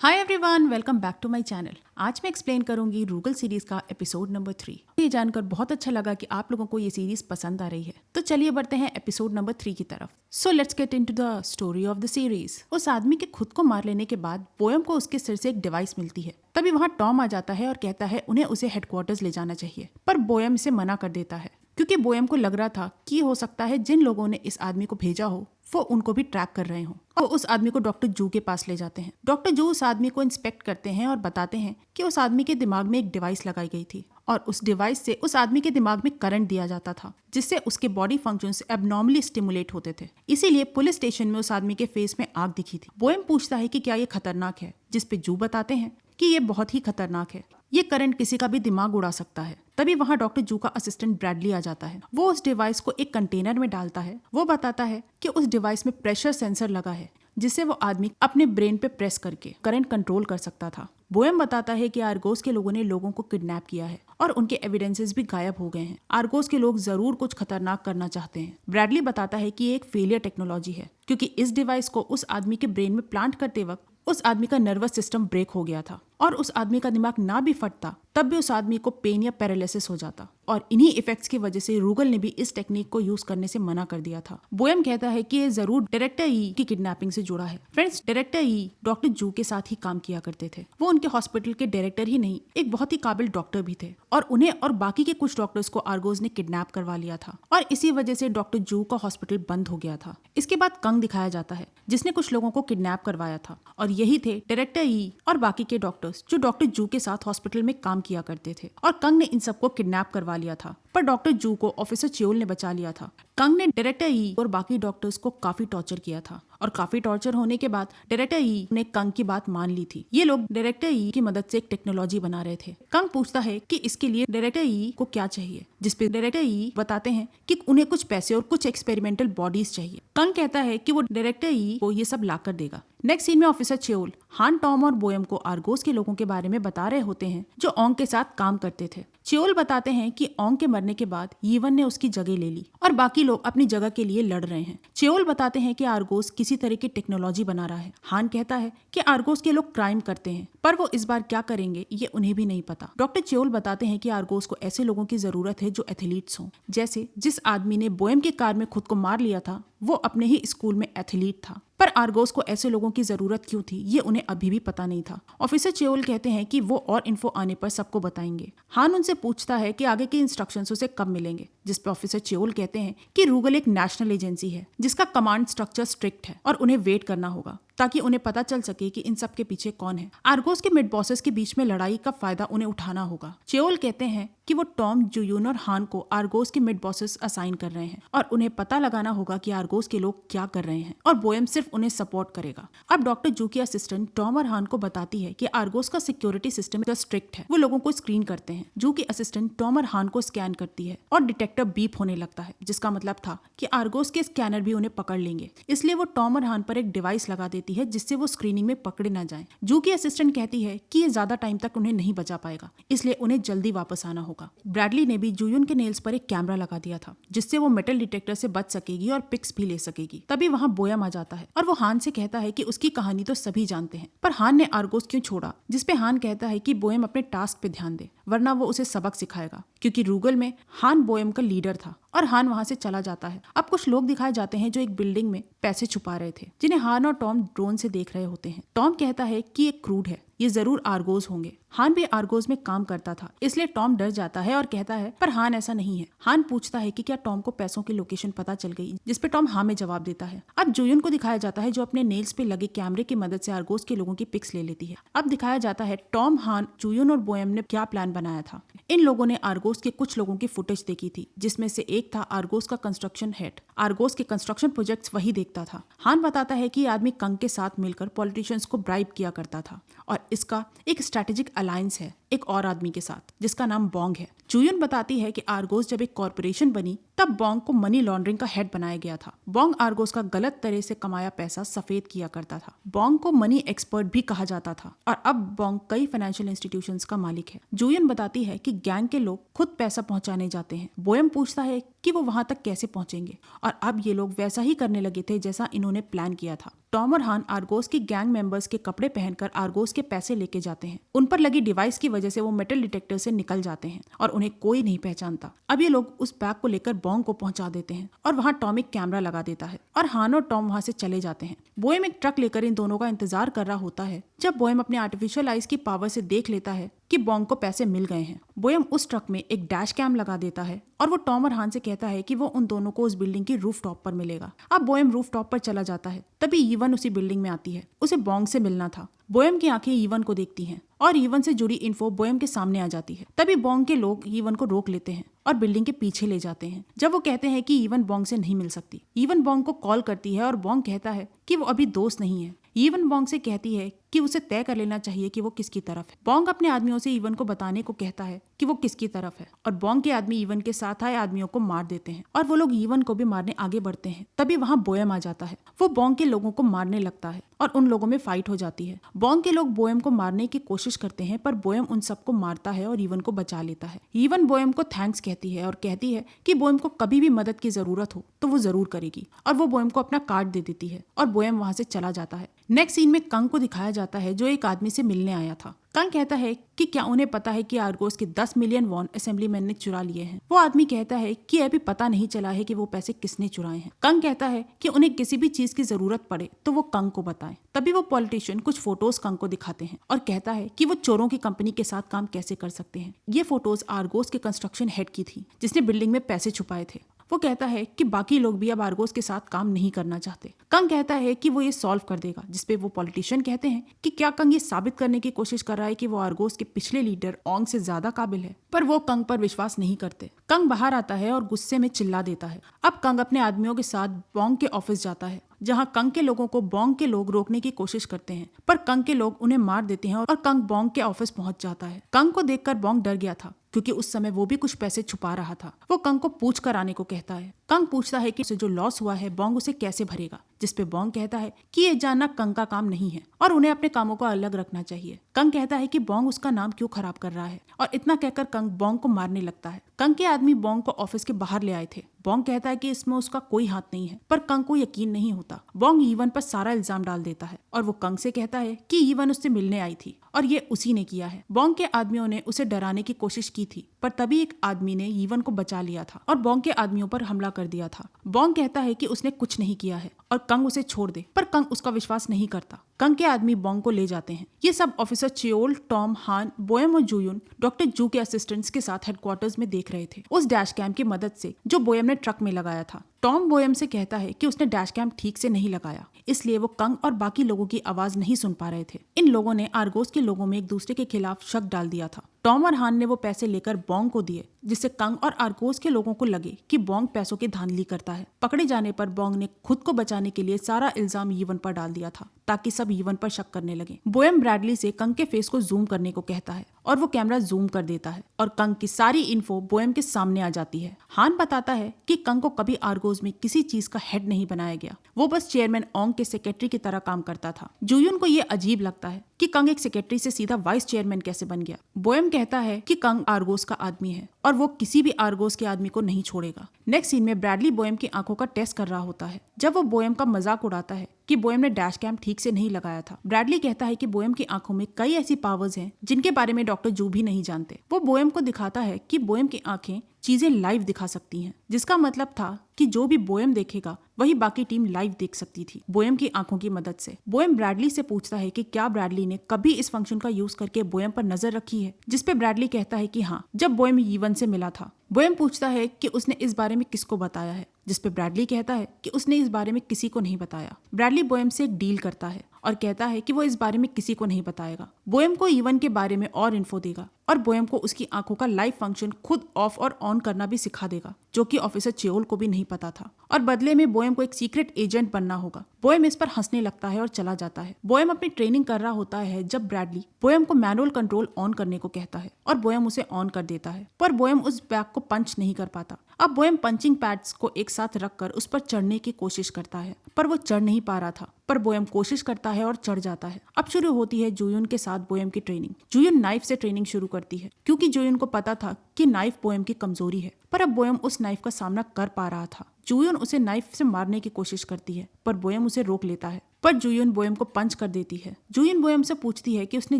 Hi everyone, welcome back to my channel. आज मैं explain करूंगी रूगल सीरीज का एपिसोड नंबर 3। ये जानकर बहुत अच्छा लगा कि आप लोगों को ये सीरीज पसंद आ रही है। तो चलिए बढ़ते हैं एपिसोड नंबर 3 की तरफ। So let's get into the story of the series. उस आदमी के खुद को मार लेने के बाद पोएम को उसके सिर से एक डिवाइस मिलती है। तभी वहाँ टॉम आ जाता है और कहता है उन्हें उसे हेडक्वार्टर्स ले जाना चाहिए, पर बोयम इसे मना कर देता है क्योंकि बोयम को लग रहा था कि हो सकता है जिन लोगों ने इस आदमी को भेजा हो वो उनको भी ट्रैक कर रहे हों। और उस आदमी को डॉक्टर जू के पास ले जाते हैं। डॉक्टर जू उस आदमी को इंस्पेक्ट करते हैं और बताते हैं कि उस आदमी के दिमाग में एक डिवाइस लगाई गई थी और उस डिवाइस से उस आदमी के दिमाग में करंट दिया जाता था जिससे उसके बॉडी फंक्शंस एबनॉर्मली स्टिमुलेट होते थे। इसीलिए पुलिस स्टेशन में उस आदमी के फेस में आग दिखी थी। बोएम पूछता है कि क्या ये खतरनाक है, जिस पे जू बताते हैं कि ये बहुत ही खतरनाक है, ये करंट किसी का भी दिमाग उड़ा सकता है। तभी वहाँ डॉक्टर जू का असिस्टेंट ब्रैडली आ जाता है। वो उस डिवाइस को एक कंटेनर में डालता है। वो बताता है कि उस डिवाइस में प्रेशर सेंसर लगा है जिससे वो आदमी अपने ब्रेन पे प्रेस करके करंट कंट्रोल कर सकता था। बोएम बताता है कि आर्गोस के लोगों ने लोगों को किडनैप किया है और उनके एविडेंसेस भी गायब हो गए हैं। आर्गोस के लोग जरूर कुछ खतरनाक करना चाहते हैं। ब्रैडली बताता है कि ये एक फेलियर टेक्नोलॉजी है क्योंकि इस डिवाइस को उस आदमी के ब्रेन में प्लांट करते वक्त उस आदमी का नर्वस सिस्टम ब्रेक हो गया था और उस आदमी का दिमाग ना भी फटता तब भी उस आदमी को पेन या पैरालिसिस हो जाता और इन्हीं इफेक्ट्स की वजह से रूगल ने भी इस टेक्निक को यूज करने से मना कर दिया था। बोएम कहता है कि ये जरूर डायरेक्टर ई की किडनैपिंग से जुड़ा है। फ्रेंड्स, डायरेक्टर ई डॉक्टर जू के साथ ही काम किया करते थे। वो उनके हॉस्पिटल के डायरेक्टर ही नहीं, एक बहुत ही काबिल डॉक्टर भी थे और उन्हें और बाकी के कुछ डॉक्टर्स को आर्गोस ने किडनैप करवा लिया था और इसी वजह से डॉक्टर जू का हॉस्पिटल बंद हो गया था। इसके बाद कंग दिखाया जाता है जिसने कुछ लोगों को किडनैप करवाया था और यही थे डायरेक्टर ई और बाकी के डॉक्टर्स जो डॉक्टर जू के साथ हॉस्पिटल में काम किया करते थे और कंग ने इन सबको किडनैप करवा लिया था, पर डॉक्टर जू को ऑफिसर चियोल ने बचा लिया था। कंग ने डायरेक्टर ई और बाकी डॉक्टर्स को काफी टॉर्चर किया था और काफी टॉर्चर होने के बाद डायरेक्टर ई ने कंग की बात मान ली थी। ये लोग डायरेक्टर ई की मदद से एक टेक्नोलॉजी बना रहे थे। कंग पूछता है कि इसके लिए डायरेक्टर ई को क्या चाहिए, जिसपे डायरेक्टर ई बताते हैं कि उन्हें कुछ पैसे और कुछ एक्सपेरिमेंटल बॉडीज चाहिए। कंग कहता है कि वो डायरेक्टर ई को ये सब ला कर देगा। नेक्स्ट सीन में ऑफिसर चियोल हान, टॉम और बोएम को आर्गोस के लोगों के बारे में बता रहे होते हैं जो ओंग के साथ काम करते थे। चियोल बताते हैं कि ओंग के मरने के बाद यीवन ने उसकी जगह ले ली और बाकी लोग अपनी जगह के लिए लड़ रहे हैं। चियोल बताते हैं कि आर्गोस किसी तरह की टेक्नोलॉजी बना रहा है। हान कहता है कि आर्गोस के लोग क्राइम करते हैं, पर वो इस बार क्या करेंगे ये उन्हें भी नहीं पता। डॉक्टर चियोल बताते हैं कि आर्गोस को ऐसे लोगों की जरूरत है जो एथलीट्स हों। जैसे जिस आदमी ने बोएम की कार में खुद को मार लिया था वो अपने ही स्कूल में एथलीट था, पर आर्गोस को ऐसे लोगों की जरूरत क्यों थी ये उन्हें अभी भी पता नहीं था। ऑफिसर चियोल कहते हैं कि वो और इन्फो आने पर सबको बताएंगे। हान उनसे पूछता है कि आगे के इंस्ट्रक्शंस उसे कब मिलेंगे, जिस पे ऑफिसर चियोल कहते हैं कि रूगल एक नेशनल एजेंसी है जिसका कमांड स्ट्रक्चर स्ट्रिक्ट है और उन्हें वेट करना होगा ताकि उन्हें पता चल सके कि इन सब के पीछे कौन है। आर्गोस के मिड बॉसेस के बीच में लड़ाई का फायदा उन्हें उठाना होगा। चियोल कहते हैं कि वो टॉम, जुयून और हान को आर्गोस के मिड बॉसेस असाइन कर रहे हैं और उन्हें पता लगाना होगा कि आर्गोस के लोग क्या कर रहे हैं और बोएम सिर्फ उन्हें सपोर्ट करेगा। अब डॉक्टर जू की असिस्टेंट टॉम और हान को बताती है कि आर्गोस का सिक्योरिटी सिस्टम स्ट्रिक्ट है, वो लोगों को स्क्रीन करते हैं। जू की असिस्टेंट टॉम और हान को स्कैन करती है और डिटेक्टर बीप होने लगता है, जिसका मतलब था कि आर्गोस के स्कैनर भी उन्हें पकड़ लेंगे। इसलिए वो टॉम और हान पर एक डिवाइस लगा देती है जिससे वो स्क्रीनिंग में पकड़े ना जाएं। जू की असिस्टेंट कहती है कि ये ज्यादा टाइम तक उन्हें नहीं बचा पाएगा, इसलिए उन्हें जल्दी वापस आना होगा। ब्रैडली ने भी जुयून के नेल्स पर एक कैमरा लगा दिया था जिससे वो मेटल डिटेक्टर से बच सकेगी और पिक्स भी ले सकेगी। तभी वहाँ बोएम आ जाता है और वो हान से कहता है कि उसकी कहानी तो सभी जानते हैं, पर हान ने आर्गोस क्यों छोड़ा, जिसपे हान कहता है कि बोएम अपने टास्क पे ध्यान दे वरना वो उसे सबक सिखाएगा, क्योंकि रूगल में हान बोएम का लीडर था और हान वहां से चला जाता है। अब कुछ लोग दिखाए जाते हैं जो एक बिल्डिंग में पैसे छुपा रहे थे, जिन्हें हान और टॉम ड्रोन से देख रहे होते हैं। टॉम कहता है कि ये क्रूड है, ये जरूर आर्गोस होंगे। हान भी आर्गोस में काम करता था, इसलिए टॉम डर जाता है और कहता है पर हान ऐसा नहीं है। हान पूछता है कि क्या टॉम को पैसों की लोकेशन पता चल गई, जिसपे टॉम हाँ में जवाब देता है। अब जुयून को दिखाया जाता है जो अपने नेल्स पे लगे कैमरे की मदद से आर्गोस के लोगों की पिक्स ले लेती है। अब दिखाया जाता है टॉम, हान, जुयून और बोएम ने क्या प्लान बनाया था। इन लोगों ने आर्गोस के कुछ लोगों की फुटेज देखी थी, जिसमें से एक था आर्गोस का कंस्ट्रक्शन हेड। आर्गोस के कंस्ट्रक्शन प्रोजेक्ट्स वही देखता था। हान बताता है कि ये आदमी कंग के साथ मिलकर पॉलिटिशियंस को ब्राइब किया करता था और इसका एक स्ट्रेटेजिक अलायंस है एक और आदमी के साथ जिसका नाम बोंग है। जुयून बताती है कि आर्गोस जब एक कॉर्पोरेशन बनी तब बोंग को मनी लॉन्ड्रिंग का हेड बनाया गया था। बोंग आर्गोस का गलत तरह से कमाया पैसा सफेद किया करता था। बोंग को मनी एक्सपर्ट भी कहा जाता था और अब बोंग कई फाइनेंशियल इंस्टीट्यूशंस का मालिक है। जुयून बताती है कि गैंग के लोग खुद पैसा पहुंचाने जाते हैं। बोएम पूछता है कि वो वहां तक कैसे पहुंचेंगे और अब ये लोग वैसा ही करने लगे थे जैसा इन्होंने प्लान किया था। टॉम और हान आर्गोस की गैंग मेंबर्स के कपड़े पहनकर आर्गोस के पैसे लेके जाते हैं। उन पर लगी डिवाइस की वजह से वो मेटल डिटेक्टर से निकल जाते हैं और उन्हें कोई नहीं पहचानता। अब ये लोग उस बैग को लेकर बॉन्ग को पहुंचा देते हैं और वहाँ टॉम एक कैमरा लगा देता है और हान और टॉम वहाँ से चले जाते हैं। बोएम एक ट्रक लेकर इन दोनों का इंतजार कर रहा होता है। जब बोएम अपने आर्टिफिशियल आइज की पावर से देख लेता है कि बॉन्ग को पैसे मिल गए हैं, बोएम उस ट्रक में एक डैश कैम लगा देता है और वो टॉम और हान से कहता है कि वो उन दोनों को उस बिल्डिंग की रूफ टॉप पर मिलेगा। अब बोएम रूफ टॉप पर चला जाता है, तभी ईवन उसी बिल्डिंग में आती है। उसे बॉन्ग से मिलना था। बोएम की आंखें ईवन को देखती हैं और ईवन से जुड़ी इन्फो बोएम के सामने आ जाती है। तभी बॉन्ग के लोग ईवन को रोक लेते हैं और बिल्डिंग के पीछे ले जाते हैं। जब वो कहते हैं कि ईवन बॉन्ग से नहीं मिल सकती, ईवन बॉन्ग को कॉल करती है और बॉन्ग कहता है कि वो अभी दोस्त नहीं है। ईवन बॉन्ग से कहती है कि उसे तय कर लेना चाहिए कि वो किसकी तरफ है। बॉन्ग अपने आदमियों से ईवन को बताने को कहता है कि वो किसकी तरफ है और बॉन्ग के आदमी ईवन के साथ आए आदमियों को मार देते हैं और वो लोग ईवन को भी मारने आगे बढ़ते हैं। तभी वहाँ बोएम आ जाता है। वो बॉन्ग के लोगों को मारने लगता है और उन लोगों में फाइट हो जाती है। बॉन्ग के लोग बोएम को मारने की कोशिश करते हैं पर बोएम उन सबको मारता है और ईवन को बचा लेता है। ईवन बोएम को थैंक्स कहती है और कहती है कि बोएम को कभी भी मदद की जरूरत हो तो वो जरूर करेगी और वो बोएम को अपना कार्ड दे देती है और बोएम वहाँ से चला जाता है। नेक्स्ट सीन में कंग को दिखाया जाता है जो एक आदमी से मिलने आया था। कंग कहता है कि क्या उन्हें पता है कि आर्गोस के 10 मिलियन वॉन असेंबलीमैन ने चुरा लिए हैं। वो आदमी कहता है कि अभी पता नहीं चला है कि वो पैसे किसने चुराए हैं। कंग कहता है कि उन्हें किसी भी चीज की जरूरत पड़े तो वो कंग को बताएं। तभी वो पॉलिटिशियन कुछ फोटोज कंग को दिखाते हैं और कहता है कि वो चोरों की कंपनी के साथ काम कैसे कर सकते हैं। ये फोटोज आर्गोस के कंस्ट्रक्शन हेड की थी जिसने बिल्डिंग में पैसे छुपाए थे। वो कहता है कि बाकी लोग भी अब आर्गोस के साथ काम नहीं करना चाहते। कंग कहता है कि वो ये सॉल्व कर देगा, जिसपे वो पॉलिटिशियन कहते हैं कि क्या कंग ये साबित करने की कोशिश कर रहा है कि वो आर्गोस के पिछले लीडर ओंग से ज्यादा काबिल है। पर वो कंग पर विश्वास नहीं करते। कंग बाहर आता है और गुस्से में चिल्ला देता है। अब कंग अपने आदमियों के साथ बोंग के ऑफिस जाता है जहाँ कंग के लोगों को बोंग के लोग रोकने की कोशिश करते हैं पर कंग के लोग उन्हें मार देते हैं और कंग बोंग के ऑफिस पहुंच जाता है। कंग को देखकर बोंग डर गया था क्योंकि उस समय वो भी कुछ पैसे छुपा रहा था। वो कंग को पूछ कर आने को कहता है। कंग पूछता है कि उसे जो लॉस हुआ है बोंग उसे कैसे भरेगा, जिसपे बोंग कहता है कि ये जानना कंग का काम नहीं है और उन्हें अपने कामों को अलग रखना चाहिए। कंग कहता है कि बोंग उसका नाम क्यों खराब कर रहा है और इतना कहकर कंग बोंग को मारने लगता है। कंग के आदमी बोंग को ऑफिस के बाहर ले आए थे। बोंग कहता है कि इसमें उसका कोई हाथ नहीं है पर कंग को यकीन नहीं होता। बोंग ईवन पर सारा इल्जाम डाल देता है और वो कंग से कहता है कि ईवन उससे मिलने आई थी और ये उसी ने किया है। बोंग के आदमियों ने उसे डराने की कोशिश की थी पर तभी एक आदमी ने ईवन को बचा लिया था और बोंग के आदमियों पर हमला कर दिया था। बोंग कहता है कि उसने कुछ नहीं किया है और कंग उसे छोड़ दे, पर कंग उसका विश्वास नहीं करता। कंग के आदमी बोंग को ले जाते हैं। ये सब ऑफिसर चियोल, टॉम, हान, बोएम और जूयुन डॉक्टर जू के असिस्टेंट्स के साथ हेडक्वार्टर्स में देख रहे थे उस डैश कैम की मदद से जो बोएम ने ट्रक में लगाया था। टॉम बोएम से कहता है कि उसने डैश कैम ठीक से नहीं लगाया, इसलिए वो कंग और बाकी लोगों की आवाज नहीं सुन पा रहे थे। इन लोगों ने आर्गोस के लोगों में एक दूसरे के खिलाफ शक डाल दिया था। टॉम और हान ने वो पैसे लेकर बोंग को दिए जिससे कंग और आर्गोस के लोगों को लगे कि बोंग पैसों की धांधली करता है। पकड़े जाने पर बोंग ने खुद को बचाने के लिए सारा इल्जाम ईवन पर डाल दिया था ताकि सब ईवन पर शक करने लगे। बोएम ब्रैडली से कंग के फेस को जूम करने को कहता है और वो कैमरा जूम कर देता है और कंग की सारी इन्फो बोएम के सामने आ जाती है। हान बताता है कि कंग को कभी आर्गोस में किसी चीज का हेड नहीं बनाया गया, वो बस चेयरमैन ओंग के सेक्रेटरी की तरह काम करता था। जूयुन को ये अजीब लगता है कि कंग एक सेक्रेटरी से सीधा वाइस चेयरमैन कैसे बन गया। बोएम कहता है कि कंग आर्गोस का आदमी है और वो किसी भी आर्गोस के आदमी को नहीं छोड़ेगा। नेक्स्ट सीन में ब्रैडली बोएम की आंखों का टेस्ट कर रहा होता है जब वो बोएम का मजाक उड़ाता है कि बोएम ने डैश कैम ठीक से नहीं लगाया था। ब्रैडली कहता है कि बोएम की आंखों में कई ऐसी पावर्स हैं जिनके बारे में डॉक्टर जू भी नहीं जानते। वो बोएम को दिखाता है कि बोएम की आंखें चीजें लाइव दिखा सकती हैं, जिसका मतलब था कि जो भी बोएम देखेगा वही बाकी टीम लाइव देख सकती थी बोएम की आंखों की मदद से। बोएम ब्रैडली से पूछता है कि क्या ब्रैडली ने कभी इस फंक्शन का यूज करके बोएम पर नजर रखी है, जिसपे ब्रैडली कहता है कि हाँ, जब बोएम ईवन से मिला था। बोएम पूछता है कि उसने इस बारे में किसको बताया है, जिसपे ब्रैडली कहता है कि उसने इस बारे में किसी को नहीं बताया। ब्रैडली बोएम से एक डील करता है और कहता है कि वो इस बारे में किसी को नहीं बताएगा। बोएम को ईवन के बारे में और इन्फो देगा और बोएम को उसकी आंखों का लाइव फंक्शन खुद ऑफ और ऑन करना भी सिखा देगा, जो कि ऑफिसर चियोल को भी नहीं पता था, और बदले में बोएम को एक सीक्रेट एजेंट बनना होगा। बोएम इस पर हंसने लगता है और चला जाता है। बोएम अपनी ट्रेनिंग कर रहा होता है जब ब्रैडली बोएम को मैनुअल कंट्रोल ऑन करने को कहता है और बोएम उसे ऑन कर देता है, पर बोएम उस बैग को पंच नहीं कर पाता। अब बोएम पंचिंग पैड्स को एक साथ रखकर उस पर चढ़ने की कोशिश करता है, पर वो चढ़ नहीं पा रहा था, पर बोएम कोशिश करता है और चढ़ जाता है। अब शुरू होती है जूयुन के साथ बोएम की ट्रेनिंग। जूयुन नाइफ से ट्रेनिंग शुरू करती है क्योंकि जूयुन को पता था कि नाइफ बोएम की कमजोरी है, पर अब बोएम उस नाइफ का सामना कर पा रहा था। जूयुन उसे नाइफ से मारने की कोशिश करती है पर बोएम उसे रोक लेता है, पर जुयुन बोयम को पंच कर देती है। जुयुन बोयम से पूछती है कि उसने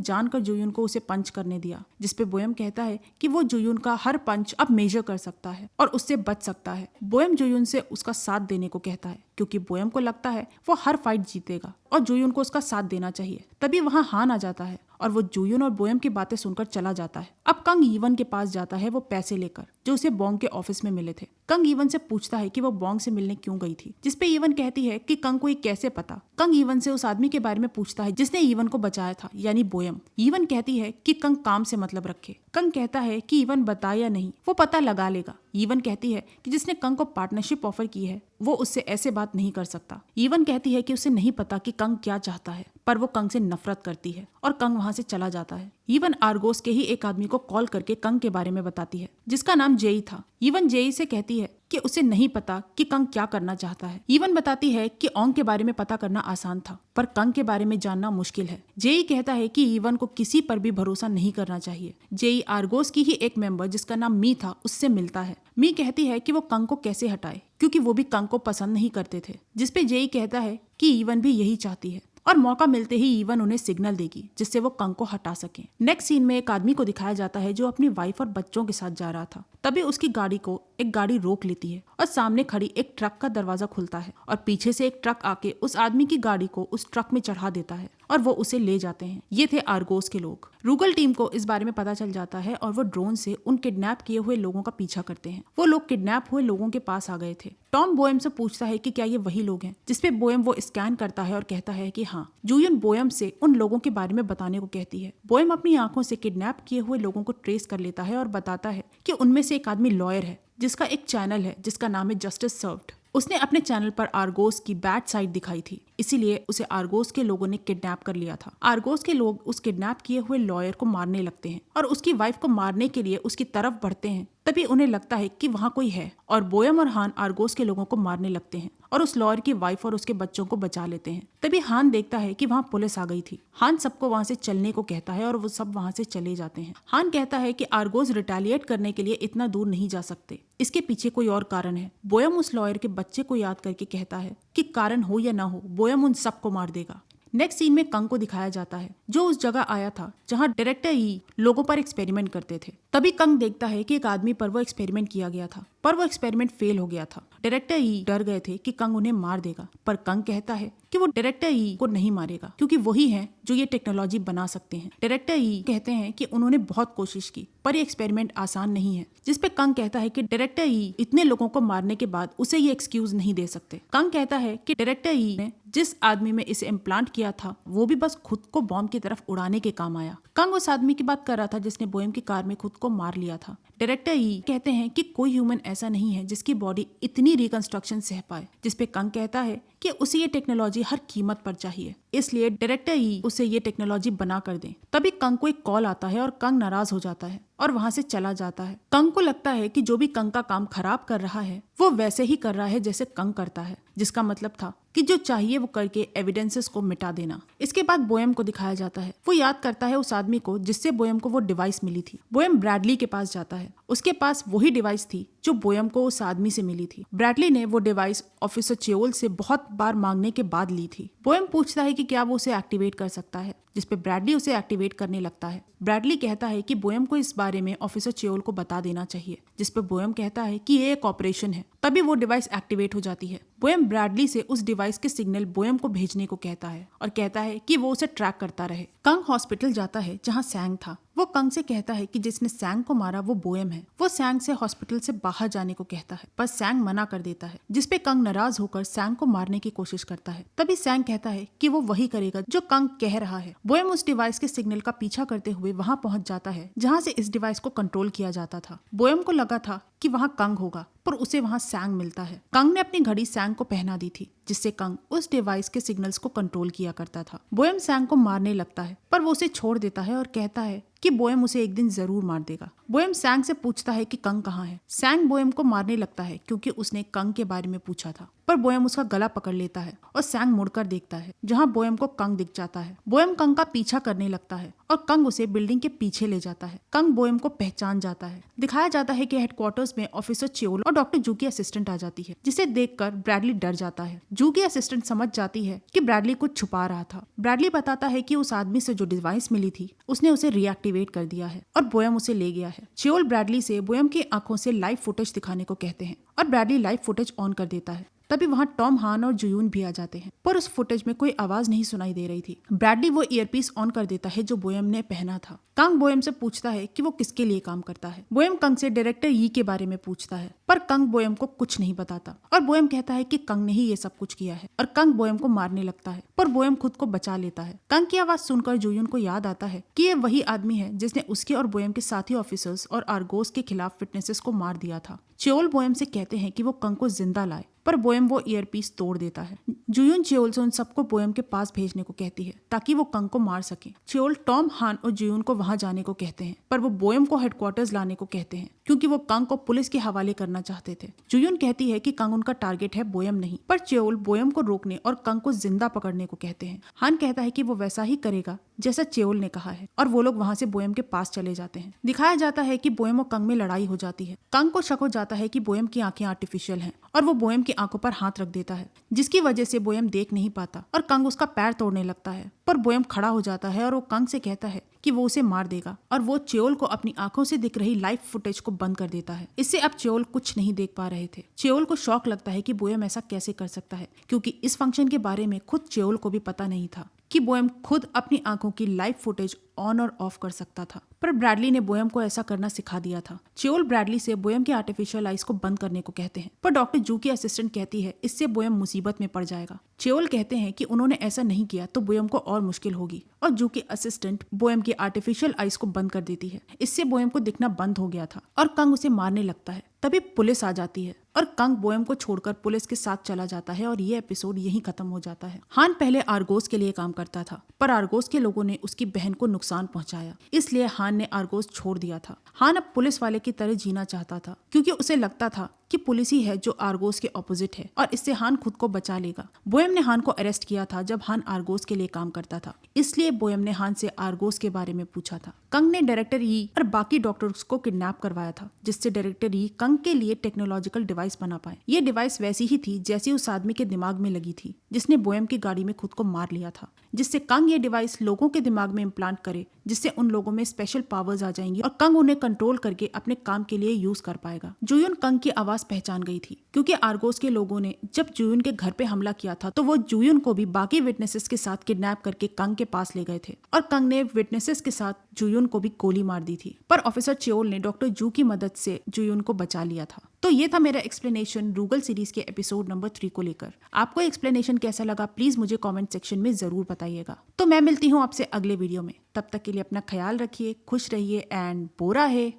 जानकर जुयुन को उसे पंच करने दिया, जिसपे बोयम कहता है कि वो जुयुन का हर पंच अब मेजर कर सकता है और उससे बच सकता है। बोयम जुयुन से उसका साथ देने को कहता है क्योंकि बोयम को लगता है वो हर फाइट जीतेगा और जुयुन को उसका साथ देना चाहिए। तभी वहाँ हान आ जाता है और वो जुयुन और बोयम की बातें सुनकर चला जाता है। अब कंग यीवन के पास जाता है वो पैसे लेकर जो उसे बोंग के ऑफिस में मिले थे। कंग यीवन से पूछता है कि वो बोंग से मिलने क्यों गई थी, जिसपे यीवन कहती है कि कंग को ये कैसे पता। कंग यीवन से उस आदमी के बारे में पूछता है जिसने यीवन को बचाया था, यानी बोयम। यीवन कहती है कि कंग काम से मतलब रखे। कंग कहता है कि यीवन बताए या नहीं वो पता लगा लेगा। यीवन कहती है कि जिसने कंग को पार्टनरशिप ऑफर की है वो उससे ऐसे बात नहीं कर सकता। यीवन कहती है कि उसे नहीं पता कि कंग क्या चाहता है, पर वो कंग से नफरत करती है और कंग वहाँ से चला जाता है। यीवन आर्गोस के ही एक आदमी को कॉल करके कंग के बारे में बताती है जिसका नाम जेई था। यीवन जेई से कहती है कि उसे नहीं पता कि कंग क्या करना चाहता है। यीवन बताती है कि ओंग के बारे में पता करना आसान था पर कंग के बारे में जानना मुश्किल है। जेई कहता है कि यीवन को किसी पर भी भरोसा नहीं करना चाहिए। जेई आर्गोस की ही एक मेंबर जिसका नाम मी था उससे मिलता है। मी कहती है कि वो कंग को कैसे हटाए क्योंकि वो भी कंग को पसंद नहीं करते थे, जिसपे जेई कहता है कि यीवन भी यही चाहती है और मौका मिलते ही यीवन उन्हें सिग्नल देगी जिससे वो कंग को हटा सके। नेक्स्ट सीन में एक आदमी को दिखाया जाता है जो अपनी वाइफ और बच्चों के साथ जा रहा था। तभी उसकी गाड़ी को एक गाड़ी रोक लेती है और सामने खड़ी एक ट्रक का दरवाजा खुलता है और पीछे से एक ट्रक आके उस आदमी की गाड़ी को उस ट्रक में चढ़ा देता है और वो उसे ले जाते हैं। ये थे आर्गोस के लोग। रूगल टीम को इस बारे में पता चल जाता है और वो ड्रोन से उन किडनैप किए हुए लोगों का पीछा करते हैं। वो लोग किडनैप हुए लोगों के पास आ गए थे। टॉम बोयम से पूछता है कि क्या ये वही लोग हैं, जिसपे बोयम वो स्कैन करता है और कहता है कि हाँ। जुयुन बोयम से उन लोगों के बारे में बताने को कहती है। बोयम अपनी आंखों से किडनैप किए हुए लोगों को ट्रेस कर लेता है और बताता है कि उनमें से एक आदमी लॉयर है जिसका एक चैनल है जिसका नाम है जस्टिस सर्व्ड। उसने अपने चैनल पर आर्गोस की बैड साइड दिखाई थी, इसीलिए उसे आर्गोस के लोगों ने किडनैप कर लिया था। आर्गोस के लोग उस किडनैप किए हुए लॉयर को मारने लगते हैं और उसकी वाइफ को मारने के लिए उसकी तरफ बढ़ते हैं। तभी उन्हें लगता है कि वहाँ कोई है और बोयम और हान आर्गोस के लोगों को मारने लगते हैं और उस लॉयर की वाइफ और उसके बच्चों को बचा लेते हैं। तभी हान देखता है कि वहाँ पुलिस आ गई थी। हान सबको वहाँ से चलने को कहता है और वो सब वहाँ से चले जाते हैं। हान कहता है कि आर्गोस रिटेलिएट करने के लिए इतना दूर नहीं जा सकते, इसके पीछे कोई और कारण है। बोयम उस लॉयर के बच्चे को याद करके कहता है कि कारण हो या ना हो बोयम उन सबको मार देगा। नेक्स्ट सीन में कंग को दिखाया जाता है जो उस जगह आया था जहां डायरेक्टर ई लोगों पर एक्सपेरिमेंट करते थे। तभी कंग देखता है कि एक आदमी पर वो एक्सपेरिमेंट किया गया था पर वो एक्सपेरिमेंट फेल हो गया था। डायरेक्टर ई डर गए थे कि कंग उन्हें मार देगा, पर कंग कहता है कि वो डायरेक्टर ई को नहीं मारेगा क्योंकि वही हैं जो ये टेक्नोलॉजी बना सकते हैं। डायरेक्टर ई कहते हैं कि उन्होंने बहुत कोशिश की पर ये एक्सपेरिमेंट आसान नहीं है, जिसपे कंग कहता है कि डायरेक्टर ई इतने लोगों को मारने के बाद उसे ये एक्सक्यूज नहीं दे सकते। कंग कहता है कि डायरेक्टर ई ने जिस आदमी में इसे इम्प्लांट किया था वो भी बस खुद को बॉम्ब की तरफ उड़ाने के काम आया। कंग उस आदमी की बात कर रहा था जिसने बोयम की कार में खुद को मार लिया था। डायरेक्टर ई कहते हैं कि कोई ह्यूमन ऐसा नहीं है जिसकी बॉडी इतनी रिकंस्ट्रक्शन सह पाए, जिसपे कंग कहता है कि उसे ये टेक्नोलॉजी हर कीमत पर चाहिए, इसलिए डायरेक्टर ई उसे ये टेक्नोलॉजी बना कर दे। तभी कंग को एक कॉल आता है और कंग नाराज हो जाता है और वहाँ से चला जाता है। कंग को लगता है कि जो भी कंग का काम खराब कर रहा है वो वैसे ही कर रहा है जैसे कंग करता है, जिसका मतलब था कि जो चाहिए वो करके एविडेंसेस को मिटा देना। इसके बाद बोयम को दिखाया जाता है। वो याद करता है उस आदमी को जिससे बोयम को वो डिवाइस मिली थी। बोयम ब्रैडली के पास जाता है। उसके पास वही डिवाइस थी जो बोयम को उस आदमी से मिली थी। ब्रैडली ने वो डिवाइस ऑफिसर चेओल से बहुत बार मांगने के बाद ली थी। बोयम पूछता है कि क्या वो उसे एक्टिवेट कर सकता है, जिसपे ब्रैडली उसे एक्टिवेट करने लगता है। ब्रैडली कहता है कि बोयम को इस बारे में ऑफिसर चेओल को बता देना चाहिए, जिसपे बोयम कहता है कि ये एक ऑपरेशन है। तभी वो डिवाइस एक्टिवेट हो जाती है। बोयम ब्रैडली से उस डिवाइस के सिग्नल बोयम को भेजने को कहता है और कहता है कि वो उसे ट्रैक करता रहे। कंग हॉस्पिटल जाता है जहाँ सैंग था। वो कंग से कहता है कि जिसने सैंग को मारा वो बोयम है। वो सैंग से हॉस्पिटल से बाहर जाने को कहता है पर सैंग मना कर देता है, जिसपे कंग नाराज होकर सैंग को मारने की कोशिश करता है। तभी सैंग कहता है कि वो वही करेगा जो कंग कह रहा है। बोयम उस डिवाइस के सिग्नल का पीछा करते हुए वहाँ पहुँच जाता है जहाँ से इस डिवाइस को कंट्रोल किया जाता था। बोयम को लगा था कि वहाँ कंग होगा पर उसे वहाँ सैंग मिलता है। कंग ने अपनी घड़ी सैंग को पहना दी थी, जिससे कंग उस डिवाइस के सिग्नल्स को कंट्रोल किया करता था। बोयम सैंग को मारने लगता है पर वो उसे छोड़ देता है और कहता है कि बोयम उसे एक दिन जरूर मार देगा। बोयम सैंग से पूछता है कि कंग कहाँ है। सैंग बोयम को मारने लगता है क्योंकि उसने कंग के बारे में पूछा था। पर बोयम उसका गला पकड़ लेता है और सैंग मुड़कर देखता है जहाँ बोयम को कंग दिख जाता है। बोयम कंग का पीछा करने लगता है और कंग उसे बिल्डिंग के पीछे ले जाता है। कंग बोयम को पहचान जाता है। दिखाया जाता है कि हेडक्वार्टर्स में ऑफिसर च्योल और डॉक्टर जू की असिस्टेंट आ जाती है, जिसे देखकर ब्रैडली डर जाता है। जू की असिस्टेंट समझ जाती है कि ब्रैडली कुछ छुपा रहा था। ब्रैडली बताता है कि उस आदमी से जो डिवाइस मिली थी उसने उसे रिएक्टिवेट कर दिया है और बोयम उसे ले गया है। च्योल ब्रैडली से बोयम की आंखों से लाइव फुटेज दिखाने को कहते हैं और ब्रैडली लाइव फुटेज ऑन कर देता है। तभी वहाँ टॉम, हान और जुयून भी आ जाते हैं, पर उस फुटेज में कोई आवाज नहीं सुनाई दे रही थी। ब्रैडली वो ईयरपीस ऑन कर देता है जो बोयम ने पहना था। कंग बोयम से पूछता है कि वो किसके लिए काम करता है। बोयम कंग से डायरेक्टर यी के बारे में पूछता है, पर कंग बोयम को कुछ नहीं बताता और बोयम कहता है कि कंग ने ही ये सब कुछ किया है और कंग बोयम को मारने लगता है, पर बोयम खुद को बचा लेता है। कंग की आवाज सुनकर जुयून को याद आता है कि ये वही आदमी है जिसने उसके और बोयम के साथी ऑफिसर्स और आर्गोस के खिलाफ विटनेसेस को मार दिया था। च्योल बोयम से कहते हैं कि वो कंग को जिंदा लाए, पर बोयम वो ईयरपीस तोड़ देता है। जुयून च्योल से उन सबको बोयम के पास भेजने को कहती है ताकि वो कंग को मार सके। च्योल टॉम, हान और जुयून को वहां जाने को कहते हैं, पर वो बोयम को हेडक्वार्टर्स लाने को कहते हैं क्योंकि वो कंग को पुलिस के हवाले करना चाहते थे। जुयून कहती है कि कंग उनका टारगेट है, बोयम नहीं, पर च्योल बोयम को रोकने और कंग को जिंदा पकड़ने को कहते हैं। हान कहता है कि वो वैसा ही करेगा जैसा च्योल ने कहा है और वो लोग वहां से बोयम के पास चले जाते हैं। दिखाया जाता है कि बोयम और कंग में लड़ाई हो जाती है। कंग को शक हो जाता है कि बोयम की आंखें आर्टिफिशियल हैं और वो बोयम की आंखों पर हाथ रख देता है, जिसकी वजह से बोयम देख नहीं पाता और कंग उसका पैर तोड़ने लगता है। पर बोयम खड़ा हो जाता है और वो कंग से कहता है कि वो उसे मार देगा और वो च्योल को अपनी आंखों से दिख रही लाइव फुटेज को बंद कर देता है। इससे अब च्योल कुछ नहीं देख पा रहे थे। च्योल को शौक लगता है कि बोयम ऐसा कैसे कर सकता है, क्योंकि इस फंक्शन के बारे में खुद च्योल को भी पता नहीं था कि बोयम खुद अपनी आंखों की लाइव फुटेज ऑन और ऑफ कर सकता था, पर ब्रैडली ने बोयम को ऐसा करना सिखा दिया था। च्योल ब्रैडली से बोयम की आर्टिफिशियल आइज को बंद करने को कहते हैं, पर डॉक्टर जू की असिस्टेंट कहती है इससे बोयम मुसीबत में पड़ जाएगा। च्योल कहते हैं कि उन्होंने ऐसा नहीं किया तो बोयम को और मुश्किल होगी और जू की असिस्टेंट बोयम की आर्टिफिशियल आइज को बंद कर देती है। इससे बोयम को दिखना बंद हो गया था और कंग उसे मारने लगता है। तभी पुलिस आ जाती है और कंग बोयम को छोड़कर पुलिस के साथ चला जाता है और ये एपिसोड यहीं खत्म हो जाता है। हान पहले आर्गोस के लिए काम करता था, पर आर्गोस के लोगों ने उसकी बहन को नुकसान पहुंचाया, इसलिए हान ने आर्गोस छोड़ दिया था। हान अब पुलिस वाले की तरह जीना चाहता था क्योंकि उसे लगता था कि पुलिस ही है जो आर्गोस के ऑपोजिट है और इससे हान खुद को बचा लेगा। बोयम ने हान को अरेस्ट किया था जब हान आर्गोस के लिए काम करता था, इसलिए बोयम ने हान से आर्गोस के बारे में पूछा था। कंग ने डायरेक्टर यी और बाकी डॉक्टर्स को किडनैप करवाया था, जिससे डायरेक्टर यी कंग के लिए टेक्नोलॉजिकल डिवाइस बना पाए। ये डिवाइस वैसी ही थी जैसी उस आदमी के दिमाग में लगी थी जिसने बोयम की गाड़ी में खुद को मार लिया था, जिससे कंग ये डिवाइस लोगों के दिमाग में इम्प्लांट करे, जिससे उन लोगों में स्पेशल पावर्स आ जाएंगी और कंग उन्हें कंट्रोल करके अपने काम के लिए यूज कर पाएगा। जुयून कंग की आवाज पहचान गई थी क्योंकि आर्गोस के लोगों ने जब जुयून के घर पे हमला किया था तो वो जुयून को भी बाकी विटनेसेस के साथ किडनैप करके कंग के पास ले गए थे और कंग ने विटनेसेस के साथ जुयून को भी गोली मार दी थी, पर ऑफिसर च्योल ने डॉक्टर जू की मदद से जुयून को बचा लिया था। तो ये था मेरा एक्सप्लेनेशन रूगल सीरीज के एपिसोड नंबर 3 को लेकर। आपको एक्सप्लेनेशन कैसा लगा प्लीज मुझे कमेंट सेक्शन में जरूर बताइएगा। तो मैं मिलती हूँ आपसे अगले वीडियो में, तब तक के लिए अपना ख्याल रखिए, खुश रहिए एंड बोरा है।